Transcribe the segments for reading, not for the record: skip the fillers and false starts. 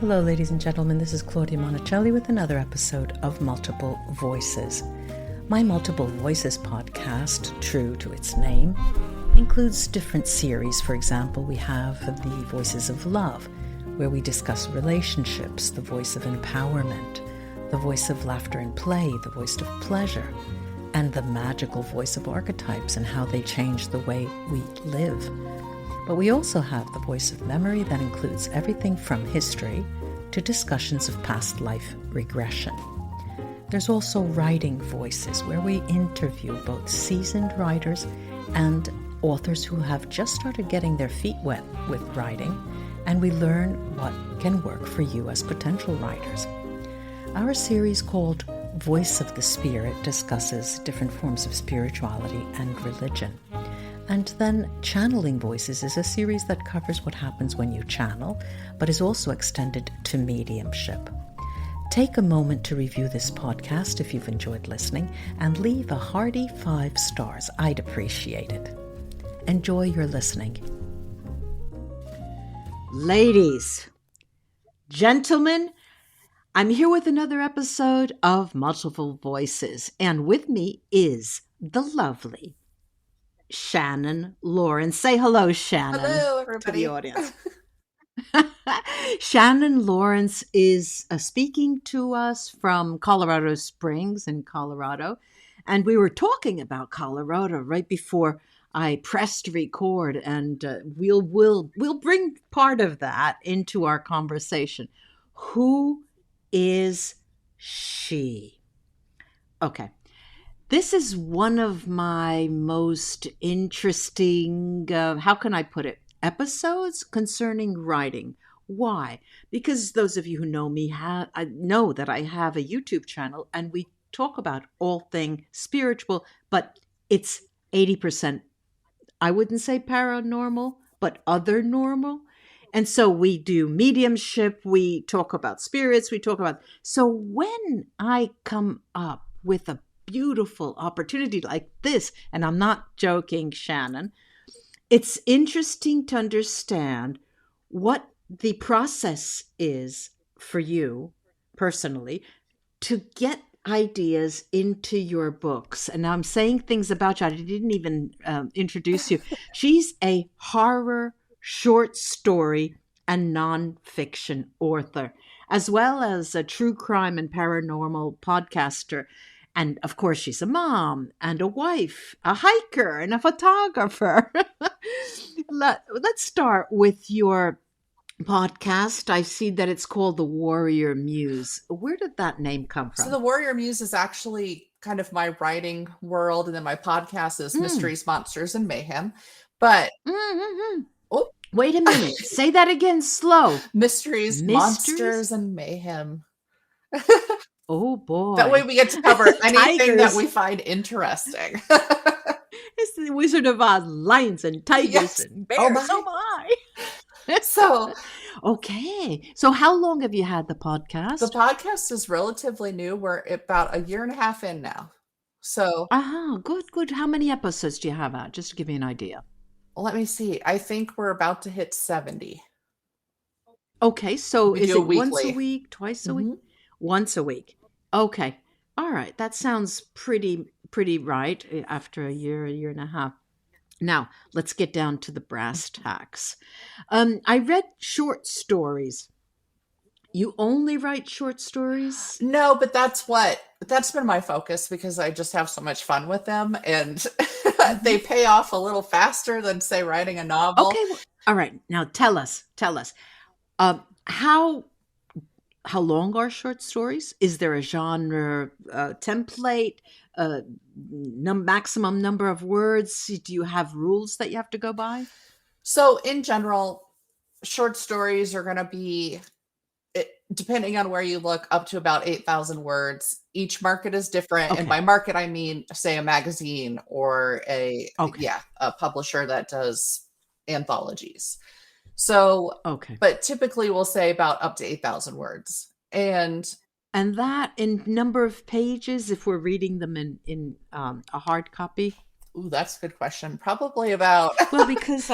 Hello, ladies and gentlemen. This is Claudia Monicelli with another episode of Multiple Voices. My Multiple Voices podcast, true to its name, includes different series. For example, we have the Voices of Love, where we discuss relationships, the voice of empowerment, the voice of laughter and play, the voice of pleasure, and the magical voice of archetypes and how they change the way we live. But we also have the voice of memory that includes everything from history to discussions of past life regression. There's also writing voices, where we interview both seasoned writers and authors who have just started getting their feet wet with writing, and we learn what can work for you as potential writers. Our series called Voice of the Spirit discusses different forms of spirituality and religion. And then Channeling Voices is a series that covers what happens when you channel, but is also extended to mediumship. Take a moment to review this podcast if you've enjoyed listening, and leave a hearty 5 stars. I'd appreciate it. Enjoy your listening. Ladies, gentlemen, I'm here with another episode of Multiple Voices, and with me is the lovely Shannon Lawrence. Say hello, Shannon. Hello, everybody. To the audience. Shannon Lawrence is speaking to us from Colorado Springs in Colorado. And we were talking about Colorado right before I pressed record, and we'll bring part of that into our conversation. Who is she? Okay. This is one of my most interesting, how can I put it, episodes concerning writing. Why? Because those of you who know me know that I have a YouTube channel, and we talk about all things spiritual, but it's 80%, I wouldn't say paranormal, but other normal. And so we do mediumship, we talk about spirits, so when I come up with a beautiful opportunity like this, and I'm not joking, Shannon, it's interesting to understand what the process is for you personally to get ideas into your books. And I'm saying things about you. I didn't even introduce you. She's a horror, short story, and nonfiction author, as well as a true crime and paranormal podcaster. And of course, she's a mom and a wife, a hiker and a photographer. Let's start with your podcast. I see that it's called The Warrior Muse. Where did that name come from? So The Warrior Muse is actually kind of my writing world, and then my podcast is Mysteries, Monsters, and Mayhem. But oh, wait a minute. Say that again slow. Mysteries, Monsters, and Mayhem. Oh, boy. That way we get to cover anything that we find interesting. It's the Wizard of Oz, lions and tigers and bears. Oh, my. So, okay. So how long have you had the podcast? The podcast is relatively new. We're about a year and a half in now. So, good. How many episodes do you have out? Just to give me an idea. Let me see. I think we're about to hit 70. Okay. So is it weekly. Once a week, twice a week? Once a week. Okay. All right. That sounds pretty right after a year and a half. Now, let's get down to the brass tacks. I read short stories. You only write short stories? No, but that's been my focus, because I just have so much fun with them, and they pay off a little faster than, say, writing a novel. Okay. Well, all right. Now tell us, how long are short stories? Is there a genre template, maximum number of words? Do you have rules that you have to go by? So in general, short stories are going to be, depending on where you look, up to about 8,000 words. Each market is different. Okay. And by market, I mean, say, a magazine or a publisher that does anthologies. So, but typically we'll say about up to 8,000 words. And that in number of pages, if we're reading them in a hard copy? Ooh, that's a good question. Probably about... Well, because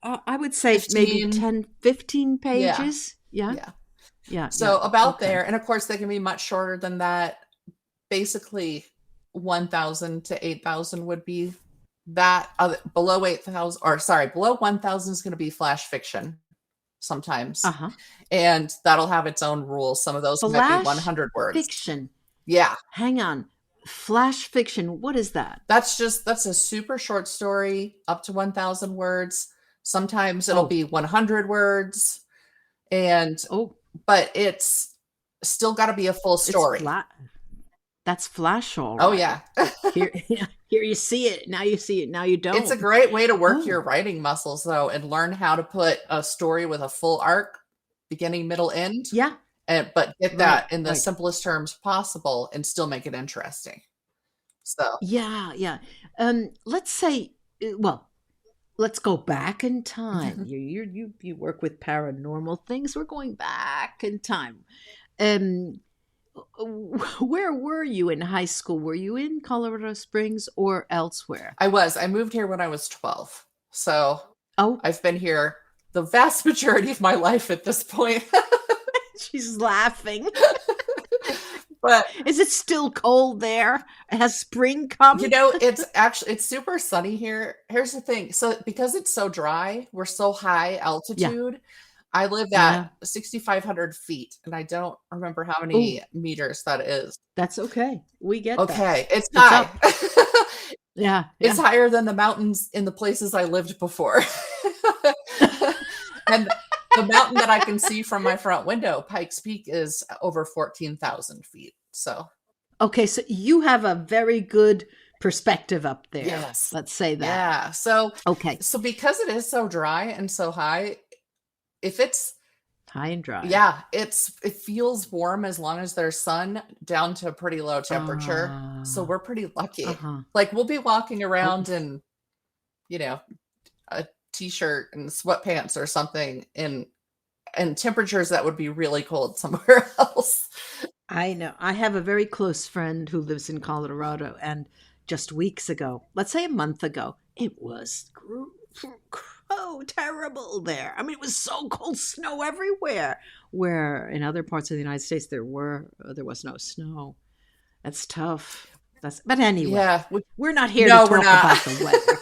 I would say 15, maybe 10, 15 pages. Yeah. Yeah, yeah. So about Okay. there, and of course they can be much shorter than that. Basically, 1,000 to 8,000 would be that. Below 8,000, or sorry, below 1,000 is going to be flash fiction sometimes, Uh-huh. and that'll have its own rules. Some of those might be Flash 100 words. fiction. Yeah, Hang on. Flash fiction. What is that? that's a super short story, up to 1,000 words. Sometimes it'll Oh, be 100 words, and oh, but it's still got to be a full it's story. flat. That's flash, all Oh right. yeah. Here, here you see it. Now you see it. Now you It's a don't. great way to work Oh, your writing muscles though, and learn how to put a story with a full arc, beginning, middle, end, yeah. and but get Right, that in the right. simplest terms possible and still make it interesting. So, Yeah, yeah. Let's say, well, let's go back in time. You work with paranormal things. We're going back in time. Um, where were you in high school? Were you in Colorado Springs or elsewhere? I moved here when I was 12. So, Oh, I've been here the vast majority of my life at this point. she's laughing. But Is it still cold there? Has spring come? it's super sunny here. Here's the thing. So because it's so dry, we're so high Yeah, altitude. I live at yeah. 6,500 feet, and I don't remember how Oh, many meters that is. that's okay. We get that. Okay, it's It's high. up. Yeah, It's yeah. higher than the mountains in the places I lived before. And the mountain that I can see from my front window, Pikes Peak, is over 14,000 feet. So, Okay, so you have a very good perspective up there. yes. Let's say that. Yeah. So, Okay, so because it is so dry and so high, if it's high and dry. yeah, it feels warm as long as there's sun down to a pretty low temperature. So Uh, we're pretty lucky. uh-huh. Like we'll be walking Oh, around in, you know, a t-shirt and sweatpants or something in temperatures that would be really cold somewhere else. I know. I have a very close friend who lives in Colorado, and just weeks ago, let's say a month ago, it was oh terrible there. I mean, it was so cold, snow everywhere. Where in other parts of the United States there was no snow. That's tough. That's but anyway, Yeah. we're not here to No, we're talk not. about the weather.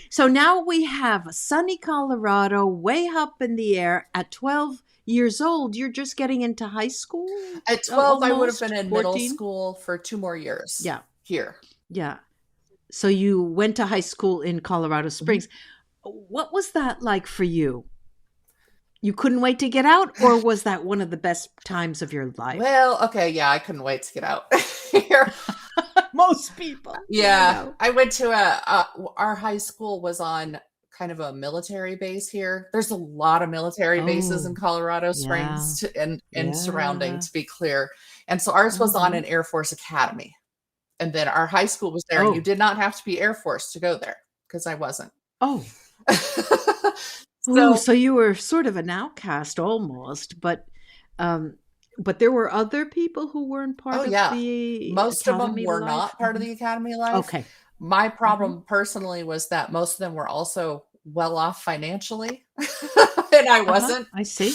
So now we have sunny Colorado way up in the air at 12 years old. You're just getting into high school, At 12, I would have been almost in middle 14. school for 2 more years Yeah, here. yeah. So you went to high school in Colorado Mhm. Springs. What was that like for you? You couldn't wait to get out, or was that one of the best times of your life? Well, okay, yeah, I couldn't wait to get out here. Most people. Yeah, I Yeah, know. I went to our high school was on kind of a military base here. There's a lot of military bases in Oh, Colorado yeah, Springs and surrounding, yeah. to be clear. And so ours was on Hmm. an Air Force Academy. And then our high school was there. You Oh, did not have to be Air Force to go there because I wasn't. oh. Ooh, So, so you were sort of an outcast almost, um, but there were other people who weren't oh part of yeah, the most of them academy were life. not part of the academy life. Okay. My Hmm. problem personally was that most of them were also well off financially, and I Uh-huh. wasn't. I see.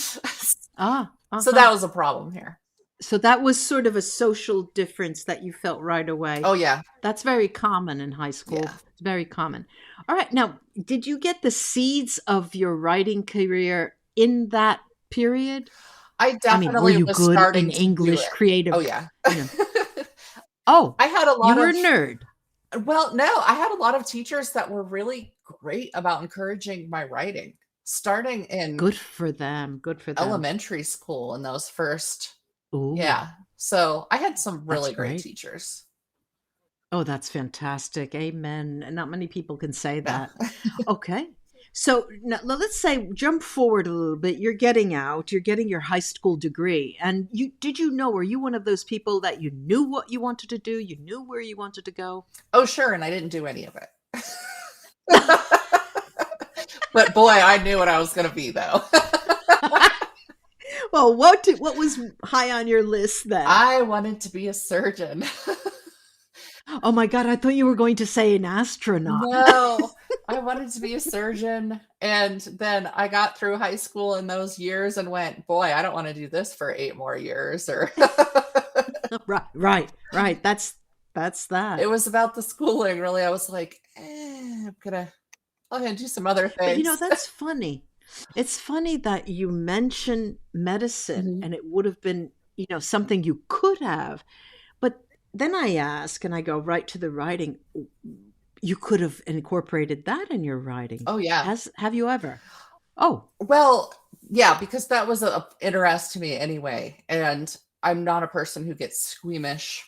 Ah, So uh-huh. that was a problem here. So that was sort of a social difference that you felt right away. Oh yeah, That's very common in high yeah. school. It's very common. All right. Now, did you get the seeds of your writing career in that period? I I mean, were definitely you was good in starting to do English, it. Oh creative, yeah. you know? Oh, I had a you lot were a of nerd. well, no, I had a lot of teachers that were really great about encouraging my writing, starting in Good for them. Good for them. elementary school in those first Ooh, yeah. So I had some that's really great great. teachers. Oh, that's fantastic. Amen. And not many people can say Yeah. that. Okay. So now, let's say jump forward a little bit. You're getting out, you're getting your high school degree. And you know, were you one of those people that you knew what you wanted to do? You knew where you wanted to go? Oh, sure, and I didn't do any of it. But boy, I knew what I was gonna be though. Well, what was high on your list then? I wanted to be a surgeon. Oh my God, I thought you were going to say an astronaut. No. I wanted to be a surgeon. And then I got through high school in those years and went, boy, I don't want to do this for 8 more years. Or Right. That's it that. was about the schooling, really. I was like, I'm gonna do some other But things. that's funny. It's funny that you mention medicine Mhm. and it would have been, something you could have. But then I ask and I go right to the writing. You could have incorporated that in your writing. Oh yeah. Have you ever? Oh, Well, yeah, because that was a interest to me anyway. And I'm not a person who gets squeamish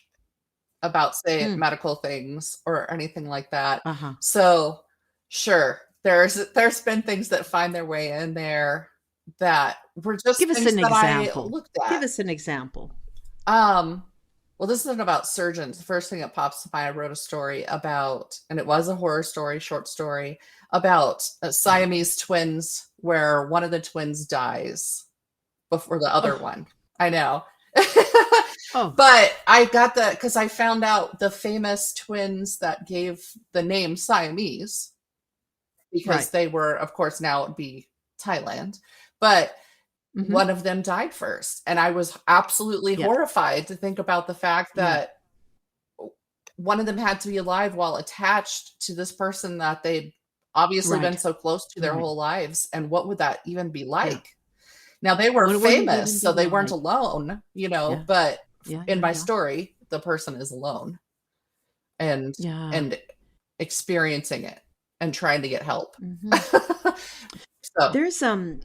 about, say, mm, medical things or anything like that. uh-huh. So, sure, there's been things that find their way in there that were just Give us things an that I example. looked Give at. us an example. Um, well, this isn't about surgeons. The first thing that pops to mind, I wrote a story about, and it was a horror story, short story about Uh-huh. Siamese twins, where one of the twins dies before the other Oh, one. I know. oh, But I got the because I found out the famous twins that gave the name Siamese, because right. they were, of course, now it would be Thailand. But Mm-hmm. one of them died first. And I was absolutely Yeah, horrified to think about the fact yeah, that one of them had to be alive while attached to this person that they'd obviously been right, so close to their right. whole lives. And what would that even be Yeah. like? Now they were What would it famous, even be so they weren't like? alone, Yeah, but in my yeah. story, the person is alone and Yeah. and experiencing it and trying to get help. Hmm. So, There's um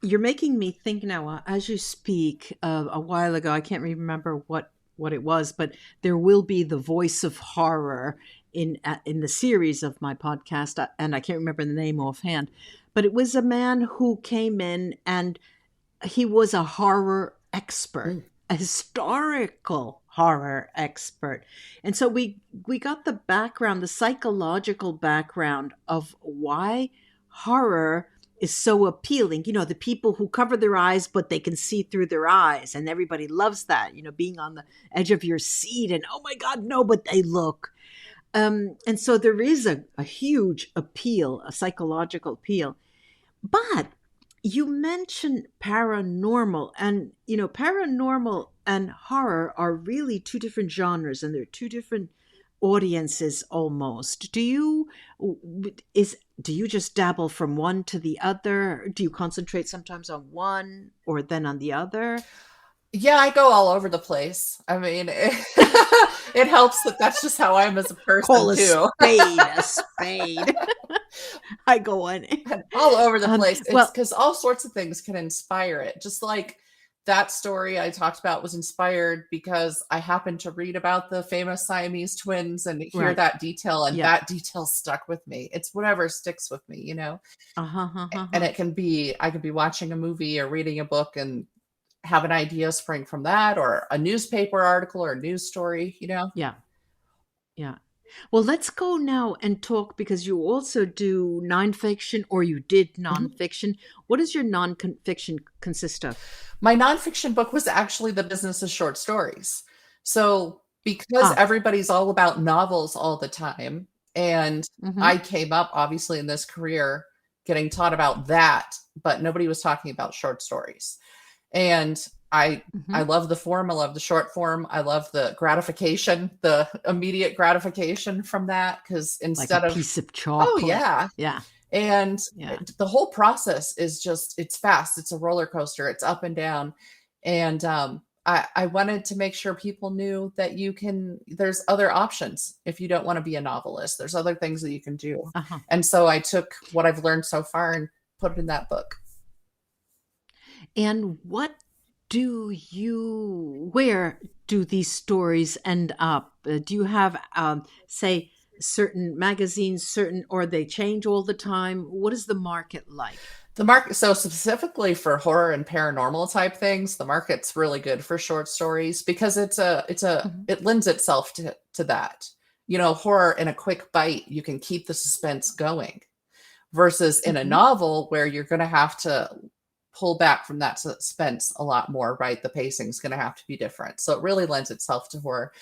you're making me think now as you speak. A while ago, I can't remember what it was, but there will be the voice of horror in the series of my podcast, and I can't remember the name offhand. But it was a man who came in and he was a horror expert, mm, a historical horror expert. And so we got the background, the psychological background of why horror is so appealing. The people who cover their eyes but they can see through their eyes, and everybody loves that, being on the edge of your seat and oh my god, no, but they look. And so there is a huge appeal, a psychological appeal. But you mentioned paranormal, and paranormal and horror are really two different genres, and they're two different audiences almost. Do you just dabble from one to the other? Do you concentrate sometimes on one or then on the other? yeah, I go all over the place. I mean, it helps that that's just how I am as a person Call a too. spade a spade. I go on. All over the place. It's Well, because all sorts of things can inspire it. Just like that story I talked about was inspired because I happened to read about the famous Siamese twins and hear right. that detail, and Yeah. that detail stuck with me. It's whatever sticks with me. Uh-huh, And uh-huh. it can be, I could be watching a movie or reading a book and have an idea spring from that, or a newspaper article or a news story. Yeah. Yeah. Well, let's go now and talk because you also do nonfiction or you did Mhm. nonfiction. What does your nonfiction consist of? My nonfiction book was actually the business of short stories. So, because Ah, everybody's all about novels all the time, and mm-hmm, I came up obviously in this career getting taught about that, but nobody was talking about short stories. And I mm-hmm. love the form, I love the short form, I love the gratification, the immediate gratification from that, because Like a instead of, piece of oh chocolate. yeah, Yeah, and yeah. the whole process is just, it's fast, it's a roller coaster, it's up and down. And I wanted to make sure people knew that there's other options. If you don't want to be a novelist, there's other things that you can do. Uh-huh. And so I took what I've learned so far and put it in that book. And where do these stories end up? Do you have, say, certain magazines, or they change all the time? What is the market like? The market, so specifically for horror and paranormal type things, the market's really good for short stories because Mhm, it lends itself to that. Horror in a quick bite, you can keep the suspense going, versus in a mhm. novel where you're going to have to pull back from that suspense a lot more, right? The pacing's going to have to be different. So it really lends itself to horror.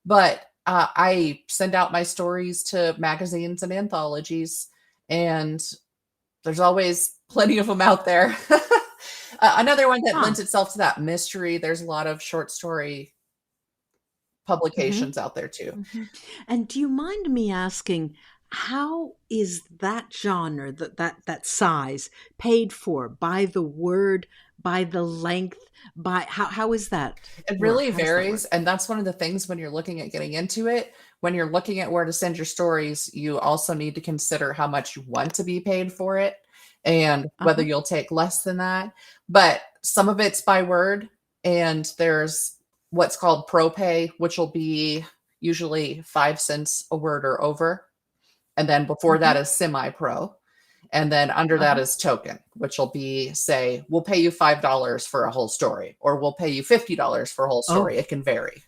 But I send out my stories to magazines and anthologies, and there's always plenty of them out there. Another one that lends Ah. itself to that mystery, there's a lot of short story Mhm. publications out there too. Mhm. And do you mind me asking, how is that genre, that size, paid for? By the word, by the length, by how is that It work? really How does that varies, work? and that's one of the things when you're looking at getting into it. When you're looking at where to send your stories, you also need to consider how much you want to be paid for it and whether Uh-huh. you'll take less than that. But some of it's by word, and there's what's called pro pay, which will be usually 5 cents a word or over. And then before that Mhm. is semi pro. And then under that Uh-huh. is token, which will be, say, we'll pay you $5 for a whole story, or we'll pay you $50 for a whole story. Oh, It can vary.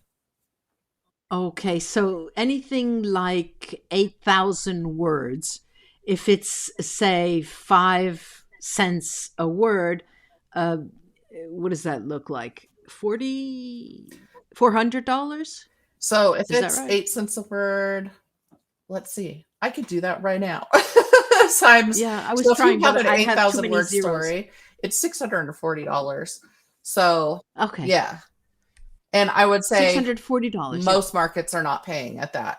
okay. So anything like 8,000 words, if it's say 5 cents a word, uh, what does that look like? 40, $400? So if Is that it's right? 8 cents a word, let's see, I could do that right now. Times, Yeah, I was so if you trying, have but an I have too 8,000 many word zeros. story, it's $640. So Okay. yeah. And I would say $640. Yeah. most markets are not paying at that.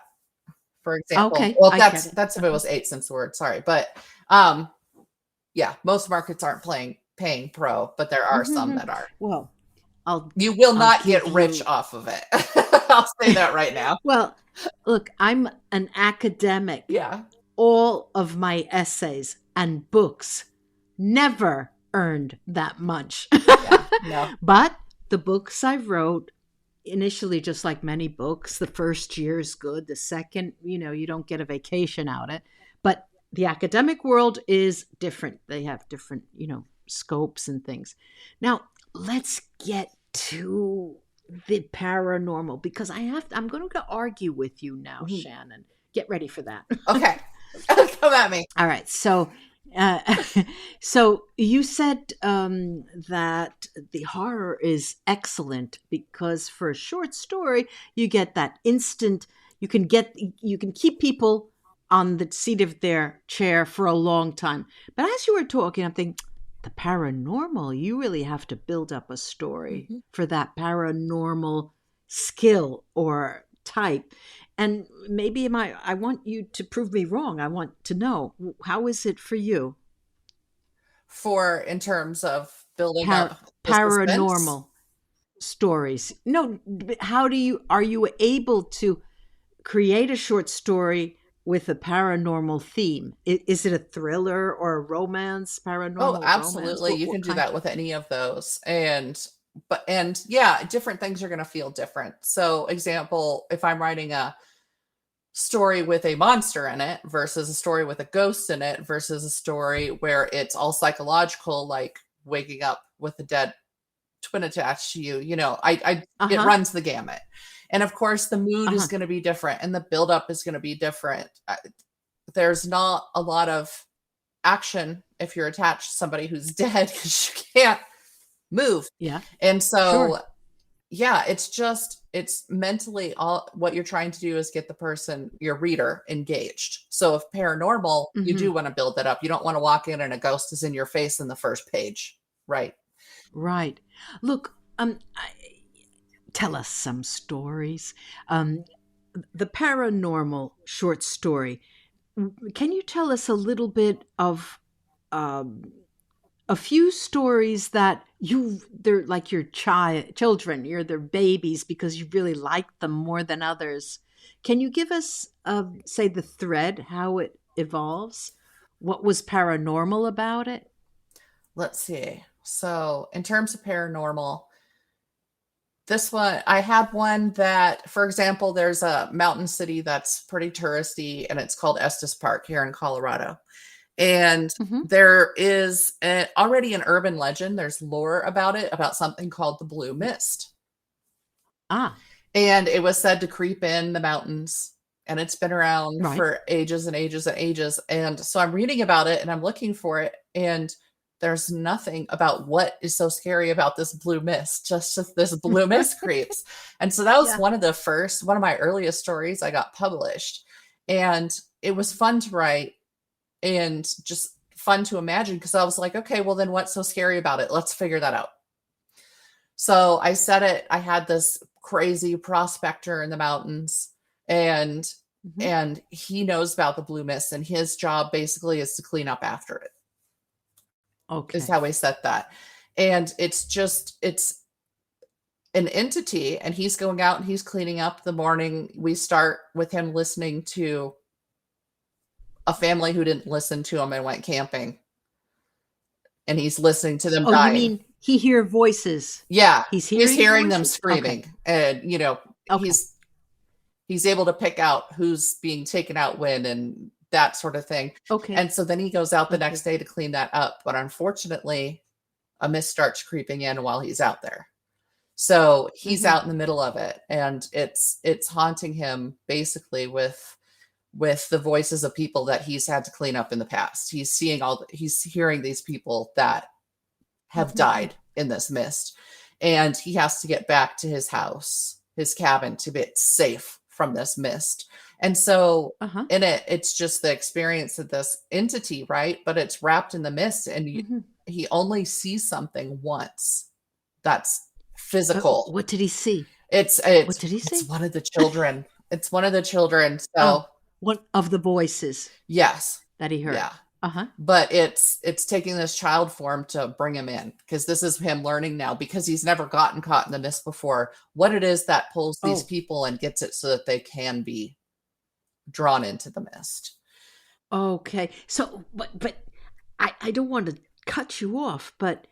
For example, Okay. well, I get that's it. that's if it Okay. was 8 cents a word, sorry. But um yeah, most markets aren't paying pro, but there are some Hmm. that are. Well, I'll You will I'll not give get rich you. off of it. I'll say that right now. Well, look, I'm an academic. Yeah. All of my essays and books never earned that much. Yeah. No. But the books I wrote initially, just like many books, the first year is good. The second, you don't get a vacation out of it. But the academic world is different. They have different, scopes and things. Now, let's get to the paranormal because I'm going to argue with you now, Mhm. Shannon. Get ready for that. Okay. Come at me. All right. Uh, so you said that the horror is excellent because for a short story, you get that instant. You can keep people on the seat of their chair for a long time. But as you were talking, I'm thinking the paranormal. You really have to build up a story Mhm. for that paranormal skill or type. And maybe I want you to prove me wrong. I want to know, how is it for you? For in terms of building Par- up the suspense. Paranormal stories. No, but how are you able to create a short story with a paranormal theme? Is it a thriller or a romance, Oh, paranormal romance? absolutely. What You can what do kind? that with any of those. And yeah, different things are going to feel different. So, example, if I'm writing a story with a monster in it versus a story with a ghost in it versus a story where it's all psychological, like waking up with a dead twin attached to you, I it Uh-huh. runs the gamut. And of course, the mood is Uh-huh. going to be different and the buildup is going to be different. There's not a lot of action if you're attached to somebody who's dead because you can't move. Yeah. And Sure. so yeah, it's mentally all what you're trying to do is get the person, your reader, engaged. So if paranormal, you do Mhm. want to build that up. You don't want to walk in and a ghost is in your face in the first page. Right. Right. Look, tell us some stories. Um, the paranormal short story. Can you tell us a little bit of um, a few stories that they're like your children, you're their babies because you really like them more than others? Can you give us, say, the thread, how it evolves? What was paranormal about it? Let's see. So, in terms of paranormal, this one, I had one that, for example, there's a mountain city that's pretty touristy and it's called Estes Park here in Colorado. And Hmm. there is already an urban legend. There's lore about it, about something called the Blue Mist. Ah, And it was said to creep in the mountains. And it's been around right. for ages and ages and ages. And so I'm reading about it and I'm looking for it. And There's nothing about what is so scary about this blue mist, just this blue mist creeps. And so that was Yeah. one of my earliest stories I got published. And it was fun to write and just fun to imagine because I was like, okay, well, then what's so scary about it? Let's figure that out. So I said it, I had this crazy prospector in the mountains and Mhm. and he knows about the blue mist and his job basically is to clean up after it. Is Okay. how we set that. And it's an entity and he's going out and he's cleaning up the morning. We start with him listening to a family who didn't listen to him and went camping. And he's listening to them Oh, you dying. mean he hear voices? Yeah, He's he's hearing hearing them voices? Okay. screaming and Okay. he's able to pick out who's being taken out when and that sort of thing. Okay. And so then he goes out the next Okay. day to clean that up, but unfortunately a mist starts creeping in while he's out there. So he's Mhm. out in the middle of it and it's haunting him basically with the voices of people that he's had to clean up in the past. He's hearing these people that have Mhm. died in this mist and he has to get back to his house, his cabin to be safe from this mist. And so Uh-huh. in it it's just the experience of this entity, right? But it's wrapped in the mist and Mhm. he only sees something once that's physical. What did he see? It's What it's did he it's see? one of the children. It's one of the children. Oh, So, one of the voices yes. that he heard. Yeah. Uh-huh. But it's taking this child form to bring him in because this is him learning now because he's never gotten caught in the mist before, what it is that pulls these Oh, people and gets it so that they can be drawn into the mist. okay. So, but I don't want to cut you off, but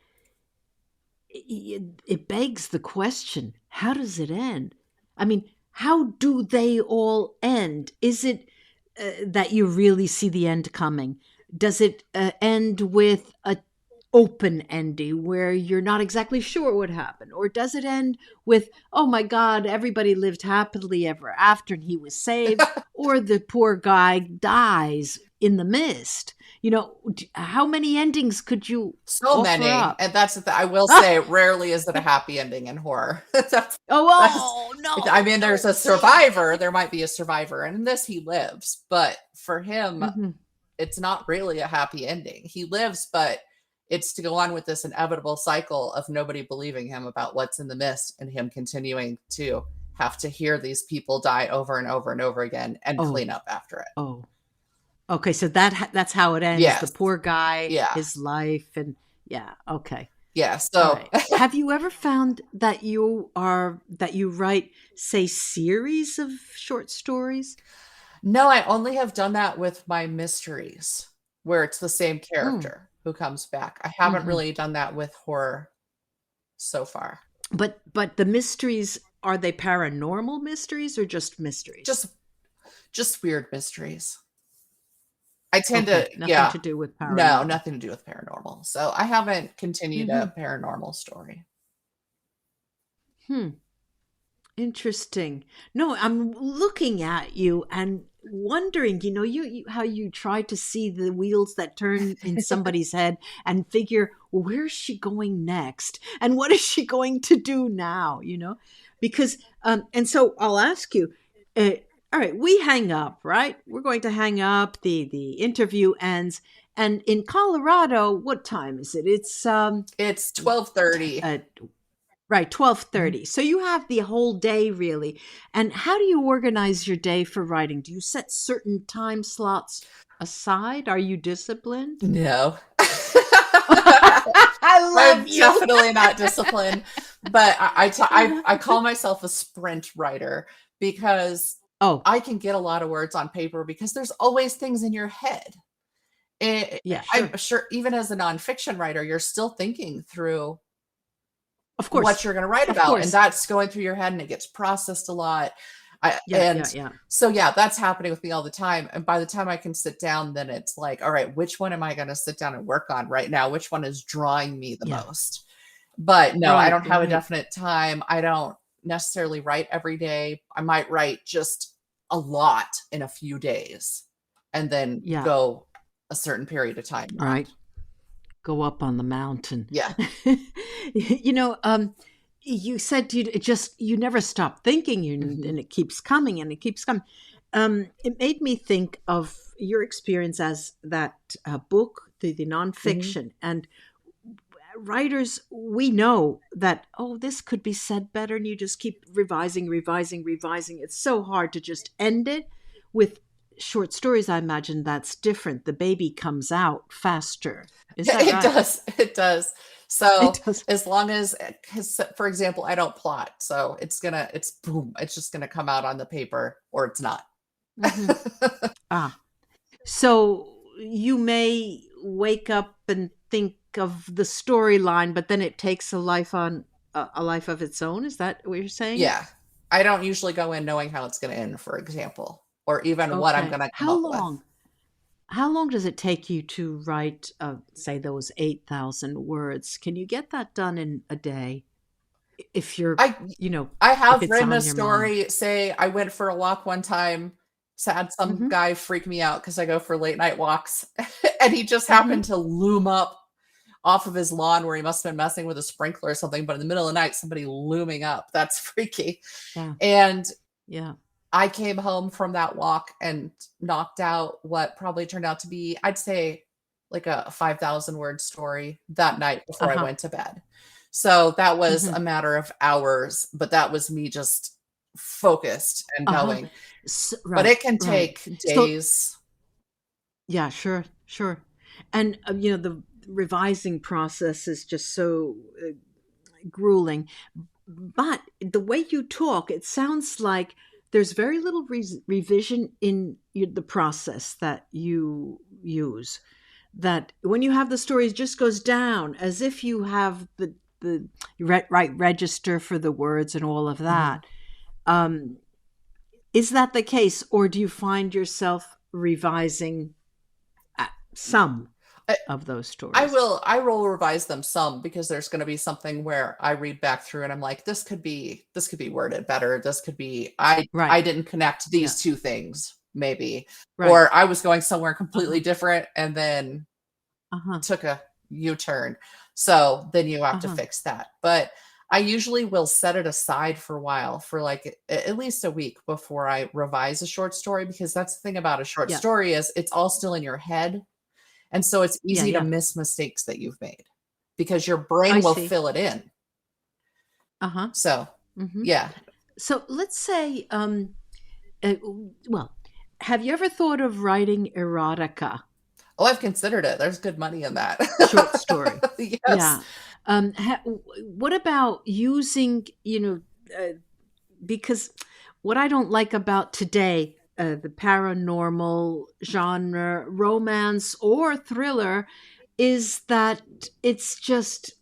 it begs the question, how does it end? I mean, how do they all end? Is it that you really see the end coming? Does it end with a open ending where you're not exactly sure what happened? Or does it end with, oh my God, everybody lived happily ever after and he was saved? Or the poor guy dies in the mist? How many endings could you So offer many, up? and that's the I will Ah! say rarely is it a happy ending in horror. Oh, That's I no, mean, there's a don't say that. survivor, there might be a survivor, and in this he lives, but for him, Hmm. it's not really a happy ending. He lives, but it's to go on with this inevitable cycle of nobody believing him about what's in the mist and him continuing to have to hear these people die over and over and over again and Oh, clean up after it. oh. Okay, so that's how it ends. The Yes. poor guy, Yeah. his life, and yeah, okay. Yeah. All So right. Have you ever found that you write, say, series of short stories? no, I only have done that with my mysteries where it's the same Mm. character who comes back. I haven't Hmm. really done that with horror so far. But the mysteries, are they paranormal mysteries or just mysteries? Just just weird mysteries. I tend to, Okay, nothing yeah. to do with No, paranormal. nothing to do with paranormal. So I haven't continued a Hmm. paranormal story. Hmm. Interesting. No, I'm looking at you and wondering, you how you try to see the wheels that turn in somebody's head and figure, well, where's she going next? And what is she going to do now? Because, and so I'll ask you, uh, all right, we hang up, right? We're going to hang up, the interview ends. And in Colorado, what time is it? It's It's 12:30. uh, Right, Mhm. 12:30. So you have the whole day really. And how do you organize your day for writing? Do you set certain time slots aside? Are you disciplined? No. I love I'm you. definitely not disciplined, but I call myself a sprint writer because Oh, I can get a lot of words on paper because there's always things in your head. yeah, I'm sure. sure even as a nonfiction writer, you're still thinking through Of what course. you're going to write Of about, and course. that's going through your head and it gets processed a lot. Yeah, And yeah, yeah. so yeah, that's happening with me all the time, and by the time I can sit down, then it's like, all right, which one am I going to sit down and work on right now? Which one is drawing me the Yeah. most? But no, I Right, don't have a right. definite time. I don't necessarily write every day. I might write just a lot in a few days and then Yeah. go a certain period of time not. Right. go up on the mountain. Yeah. you know, you said you never stop thinking, Hmm. and it keeps coming and it keeps coming. It made me think of your experience as that book, the Hmm. nonfiction, and writers. We know that, oh, this could be said better, and you just keep revising, revising, revising. It's so hard to just end it. With short stories, I imagine that's different. The baby comes out faster. Is Yeah, that it right? does. It does. It So does. as long as, 'cause, for example, I don't plot, so it's boom, it's just gonna come out on the paper or it's not. Hmm. Ah, so you may wake up and think of the storyline, but then it takes a life of its own. Is that what you're saying? Yeah. I don't usually go in knowing how it's gonna end, for example, or even what I'm Okay. gonna come How up with. long? How long does it take you to write, say, those 8,000 words? Can you get that done in a day if you're, I you know, I if have it's written a on your mind? story, say I went for a walk one time, had some Hmm. guy freak me out because I go for late night walks, and he just happened Hmm. to loom up off of his lawn where he must have been messing with a sprinkler or something, but in the middle of the night, somebody looming up, that's freaky. Yeah. And Yeah. I came home from that walk and knocked out what probably turned out to be, I'd say, like a 5,000 word story that night Uh before I huh. went to bed. So that was Hmm. a matter of hours, but that was me just focused and Uh huh. going. But Right. it can Right. take So, days. yeah, sure, sure. And the revising process is just so grueling. But the way you talk, it sounds like there's very little revision in the process that you use. That when you have the story, it just goes down as if you have the right register for the words and all of Mhm. that. Um, is that the case, or do you find yourself revising some I of those I stories? will I will revise them some because there's gonna be something where I read back through and I'm like, this could be worded better. This could be Right. I didn't connect Yeah. these 2 things, maybe. Right. Or I was going somewhere completely Uh-huh. different and then Uh-huh. took a U-turn. So then you have to Uh-huh. fix that. But I usually will set it aside for a while, for like at least a week before I revise a short story, because that's the thing about a short Yeah. story is it's all still in your head. And so it's Yeah. easy to Yeah. miss mistakes that you've made because your I brain will see. fill it in. Uh-huh. So, Mm-hmm. yeah. So let's say, uh, well, have you ever thought of writing erotica, Oh, I've considered it. There's good money in that. short story? Yes. Yeah. What about using, because what I don't like about today, the paranormal genre, romance or thriller, is that it's just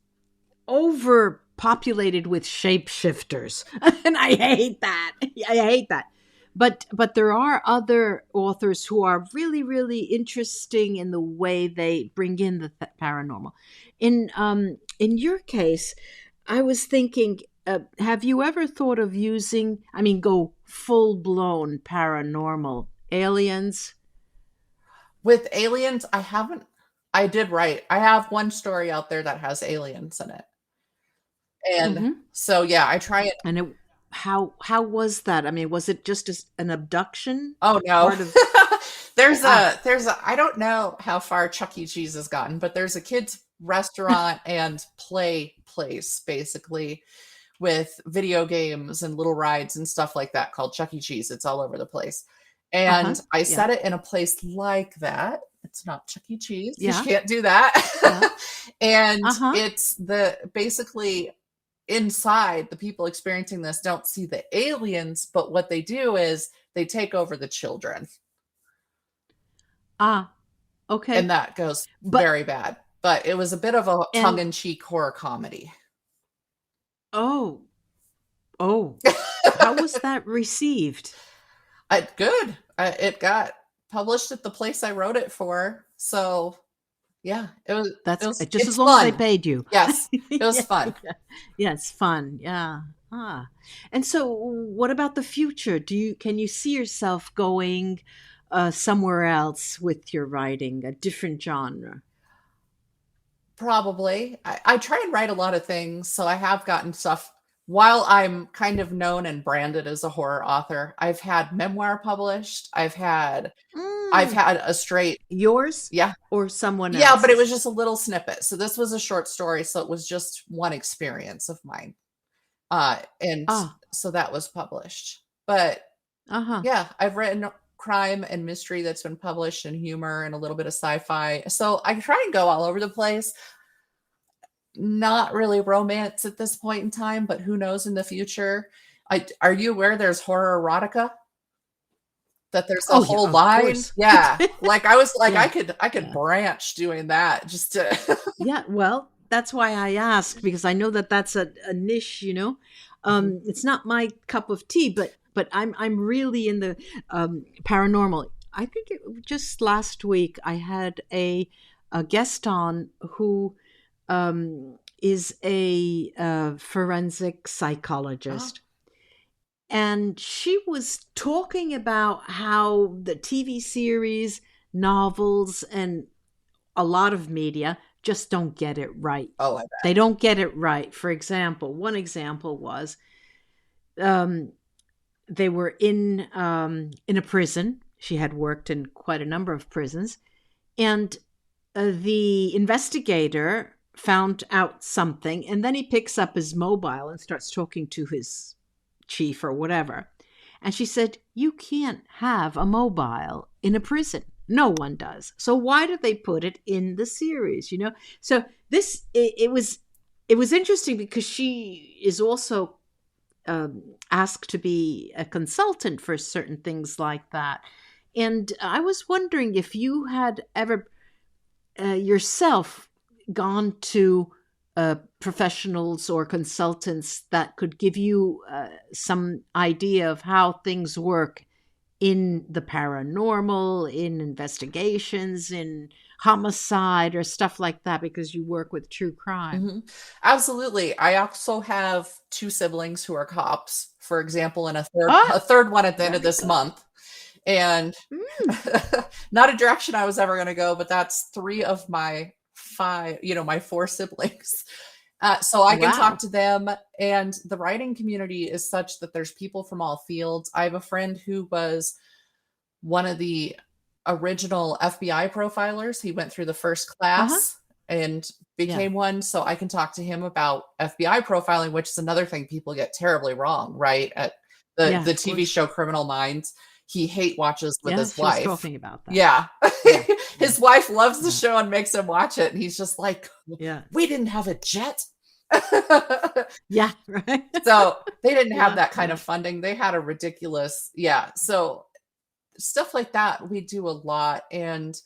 overpopulated with shapeshifters. And I hate that. I hate that. But there are other authors who are really really interesting in the way they bring in the paranormal. In your case, I was thinking, have you ever thought of using, I mean, go full blown paranormal, aliens? With aliens, I haven't I did write. I have one story out there that has aliens in it. And Hmm. so, yeah, I try it. And how was that? I mean, was it just an abduction Oh, no. part of? Ah, There's a I don't know how far Chuck E. Cheese has gotten, but there's a kids restaurant and play place basically with video games and little rides and stuff like that called Chuck E. Cheese. It's all over the place. uh-huh. And I Yeah. set it in a place like that. It's not Chuck E. Cheese. You Yeah. can't do that. Yeah. And Uh-huh. it's the basically inside, the people experiencing this don't see the aliens, but what they do is they take over the children. Ah, And okay. that goes But very bad. But it was a bit of a tongue and in cheek horror comedy. oh, oh, how was that received? Good. It got published at the place I wrote it for. So yeah, That's just as it's long as they fun. paid you. Yes, it was Yeah, fun. yeah. Yeah, it's fun. Yeah. Ah. And so what about the future? Can you see yourself going somewhere else with your writing, a different genre? Probably. I try and write a lot of things, so I have gotten stuff. While I'm kind of known and branded as a horror author, I've had memoir published. I've Mm, had a straight, yours yeah. or someone Yeah, but it was else's? just a little snippet. So this was a short story, so it was just one experience of mine. And Ah, so that was published. But uh-huh. yeah, I've written crime and mystery that's been published, and humor and a little bit of sci-fi. So I try and go all over the place. Not really romance at this point in time, but who knows in the future. Are you aware there's horror erotica? That there's a Oh yeah, whole of line? course. Yeah. Like I was like, Yeah, I could yeah. branch doing that just to Yeah, well, that's why I ask because I know that that's a niche, you know. Mhm. It's not my cup of tea, but I'm really in the paranormal. I think just last week I had a guest on who is a forensic Oh, psychologist, and she was talking about how the TV series, novels, and a lot of media just don't get it right. oh, I bet. They don't get it right. For example, one example was um, they were in a prison. She had worked in quite a number of prisons, and the investigator found out something, and then he picks up his mobile and starts talking to his chief or whatever. And she said, "You can't have a mobile in a prison. No one does. So why did they put it in the series, you know?" So it was interesting because she is also asked to be a consultant for certain things like that. And I was wondering if you had ever yourself gone to professionals or consultants that could give you some idea of how things work in the paranormal, in investigations, in homicide, or stuff like that, because you work with true crime. Mhm. Absolutely. I also have 2 siblings who are cops, for example, and Ah, a third one at the end of very this good. month. And Mm, not a direction I was ever gonna go, but that's 3 of my 5, my 4 siblings. So I can talk wow. to them, and the writing community is such that there's people from all fields. I have a friend who was one of the original FBI profilers. He went through the first Uh huh. class and Yeah. became one, so I can talk to him about FBI profiling, which is another thing people get terribly wrong, right? At Yeah, the of TV course. show Criminal Minds, he hate watches with Yeah, his she was wife. talking about that. Yeah. Yeah. Yeah. His wife loves the Yeah. show and makes him watch it, and he's just like, Yeah. "We didn't have a jet." Yeah. Right. So, they didn't have Yeah. that kind Yeah. of funding. They had a ridiculous, yeah, so stuff like that we do a lot, and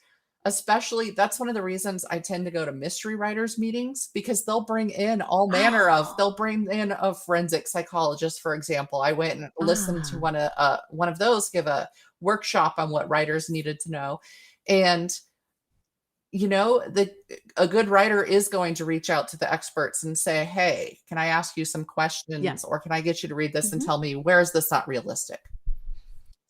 especially that's one of the reasons I tend to go to mystery writers meetings, because Oh. they'll bring in a forensic psychologist, for example. I went and listened to Ah. one of those give a workshop on what writers needed to know. And the a good writer is going to reach out to the experts and say, "Hey, can I ask you some Yeah. questions, or can I get you to read this and Hmm. tell me where is this not realistic?"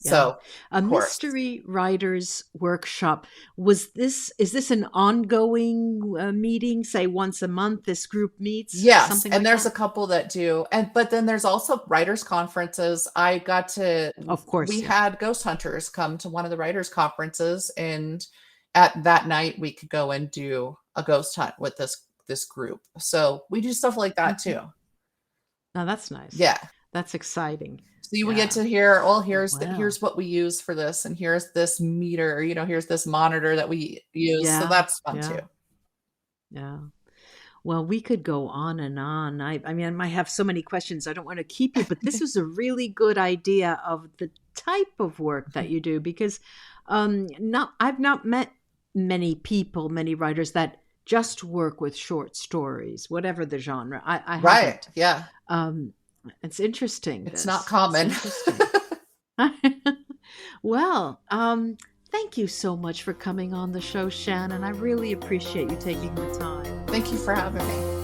Yeah. So, A of course. mystery writers workshop. Is this an ongoing meeting, say once a month this group meets, Yes, something and like there's a that? couple that do, and but then there's also writers' conferences. I got to Of We course, yeah. had ghost hunters come to one of the writers' conferences, and at that night, we could go and do a ghost hunt with this group. So, we do stuff like that Mhm. too. Now that's nice. Yeah. That's exciting. So you will get Yeah. to hear, "Oh, Well, here's what we use for this, and here's this meter, here's this monitor that we use." So yeah. that's fun too. Yeah. Yeah. Well, we could go on and on. I mean, I might have so many questions. I don't want to keep you, but this was a really good idea of the type of work that you do because not I've not met many people, many writers that just work with short stories, whatever the genre. I Right, haven't. yeah. Um, it's interesting. It's not It's common. interesting. Well, thank you so much for coming on the show, Shannon. I really appreciate you taking the time. Thank you for having me.